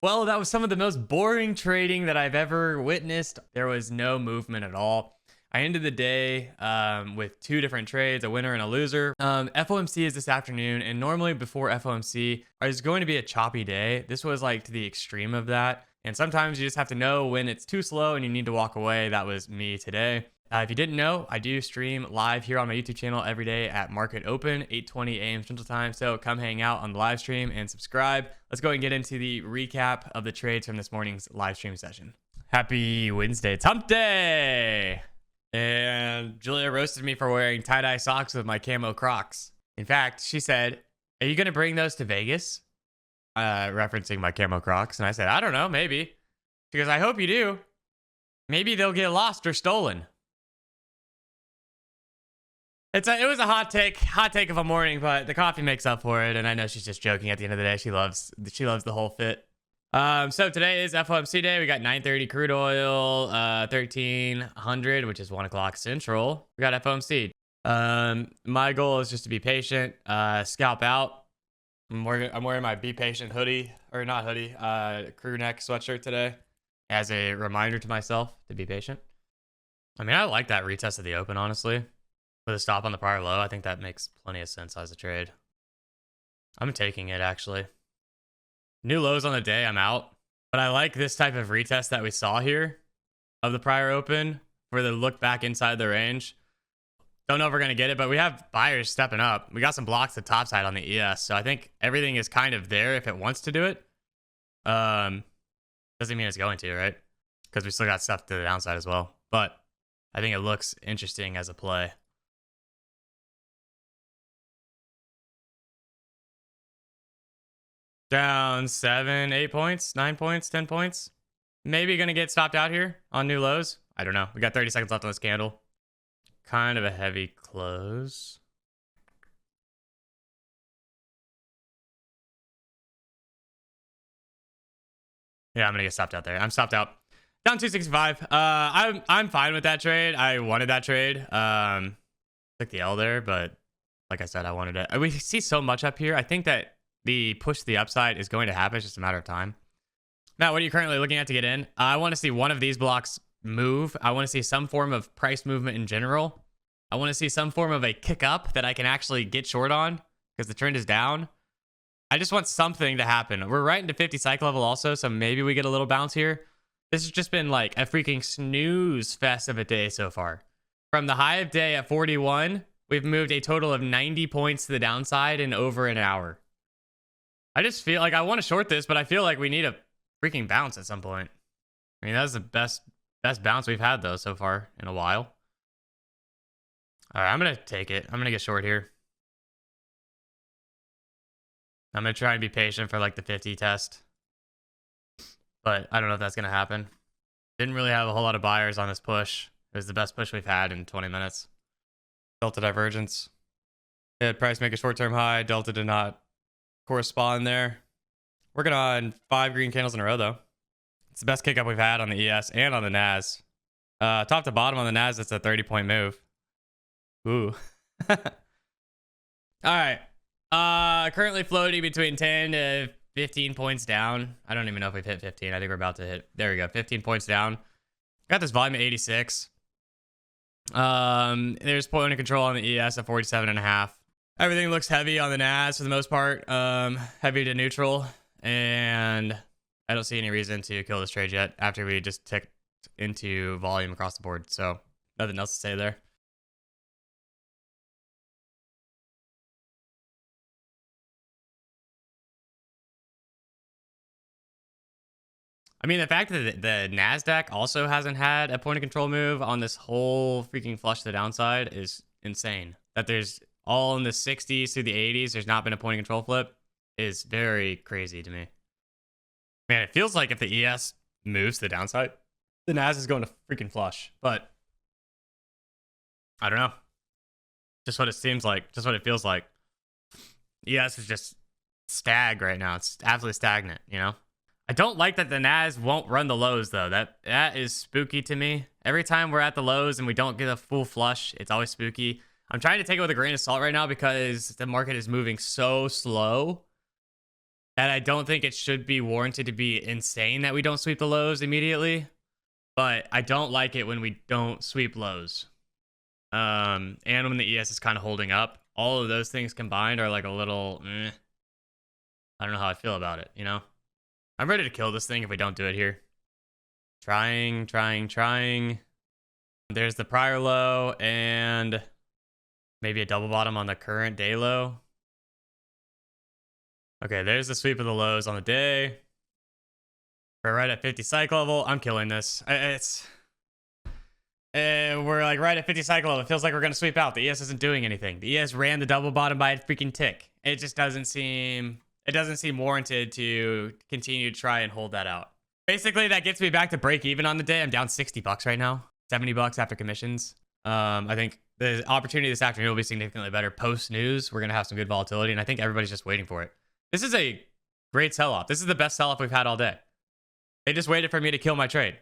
Well, that was some of the most boring trading that I've ever witnessed. There was no movement at all. I ended the day with two different trades, a winner and a loser. FOMC is this afternoon, and normally before FOMC is going to be a choppy day. This was like to the extreme of that. And sometimes you just have to know when it's too slow and you need to walk away. That was me today. If you didn't know, I do stream live here on my YouTube channel every day at market open, 8:20 a.m. Central Time. So come hang out on the live stream and subscribe. Let's go and get into the recap of the trades from this morning's live stream session. Happy Wednesday. It's hump day. And Julia roasted me for wearing tie-dye socks with my camo Crocs. In fact, she said, "Are you going to bring those to Vegas?" Referencing my camo Crocs. And I said, "I don't know, maybe." She goes, "I hope you do. Maybe they'll get lost or stolen." It was a hot take of a morning, but the coffee makes up for it. And I know she's just joking at the end of the day. She loves the whole fit. So today is FOMC day. We got 9:30 crude oil, 1300, which is 1 o'clock central. We got FOMC. My goal is just to be patient, scalp out. I'm wearing my Be Patient hoodie, or not hoodie, crew neck sweatshirt today as a reminder to myself to be patient. I mean, I like that retest of the open, honestly. With a stop on the prior low, I think that makes plenty of sense as a trade. I'm taking it, actually. New lows on the day, I'm out. But I like this type of retest that we saw here of the prior open for the look back inside the range. Don't know if we're going to get it, but we have buyers stepping up. We got some blocks to top side on the ES, so I think everything is kind of there if it wants to do it. Doesn't mean it's going to, right? Because we still got stuff to the downside as well. But I think it looks interesting as a play. Down 7, 8 points, 9 points, 10 points. Maybe going to get stopped out here on new lows. I don't know. We got 30 seconds left on this candle. Kind of a heavy close. Yeah, I'm going to get stopped out there. I'm stopped out. Down 265. I'm fine with that trade. I wanted that trade. Took the L there, but like I said, I wanted it. We see so much up here. I think that the push to the upside is going to happen. It's just a matter of time. Matt, what are you currently looking at to get in? I want to see one of these blocks move. I want to see some form of price movement in general. I want to see some form of a kick up that I can actually get short on because the trend is down. I just want something to happen. We're right into 50 cycle level also, so maybe we get a little bounce here. This has just been like a freaking snooze fest of a day so far. From the high of day at 41, we've moved a total of 90 points to the downside in over an hour. I just feel like I want to short this, but I feel like we need a freaking bounce at some point. I mean, that's the best bounce we've had, though, so far in a while. All right, I'm going to take it. I'm going to get short here. I'm going to try and be patient for like the 50 test. But I don't know if that's going to happen. Didn't really have a whole lot of buyers on this push. It was the best push we've had in 20 minutes. Delta divergence. Had price make a short-term high. Delta did not correspond there. Working on 5 green candles in a row, though. It's the best kick up we've had on the ES and on the NAS. Top to bottom on the NAS, it's a 30-point move. Ooh. All right. Currently floating between 10 to 15 points down. I don't even know if we've hit 15. I think we're about to hit. There we go. 15 points down. Got this volume at 86. There's point of control on the ES at 47.5. Everything looks heavy on the NAS for the most part. Heavy to neutral. And I don't see any reason to kill this trade yet after we just ticked into volume across the board. So nothing else to say there. I mean, the fact that the Nasdaq also hasn't had a point of control move on this whole freaking flush to the downside is insane. That there's all in the 60s through the 80s, there's not been a point of control flip is very crazy to me. Man, it feels like if the ES moves to the downside, the Nas is going to freaking flush. But I don't know. Just what it seems like, just what it feels like. ES is just stag right now. It's absolutely stagnant, you know? I don't like that the Nas won't run the lows, though. That is spooky to me. Every time we're at the lows and we don't get a full flush, it's always spooky. I'm trying to take it with a grain of salt right now because the market is moving so slow And I don't think it should be warranted to be insane that we don't sweep the lows immediately. But I don't like it when we don't sweep lows. And when the ES is kind of holding up. All of those things combined are like a little, I don't know how I feel about it, you know? I'm ready to kill this thing if we don't do it here. Trying. There's the prior low and maybe a double bottom on the current day low. Okay, there's the sweep of the lows on the day. We're right at 50 cycle level. I'm killing this. We're like right at 50 cycle level. It feels like we're going to sweep out. The ES isn't doing anything. The ES ran the double bottom by a freaking tick. It just doesn't seem warranted to continue to try and hold that out. Basically, that gets me back to break even on the day. I'm down $60 right now. $70 after commissions. I think the opportunity this afternoon will be significantly better post news. We're going to have some good volatility, and I think everybody's just waiting for it. This is a great sell-off. This is the best sell-off we've had all day. They just waited for me to kill my trade.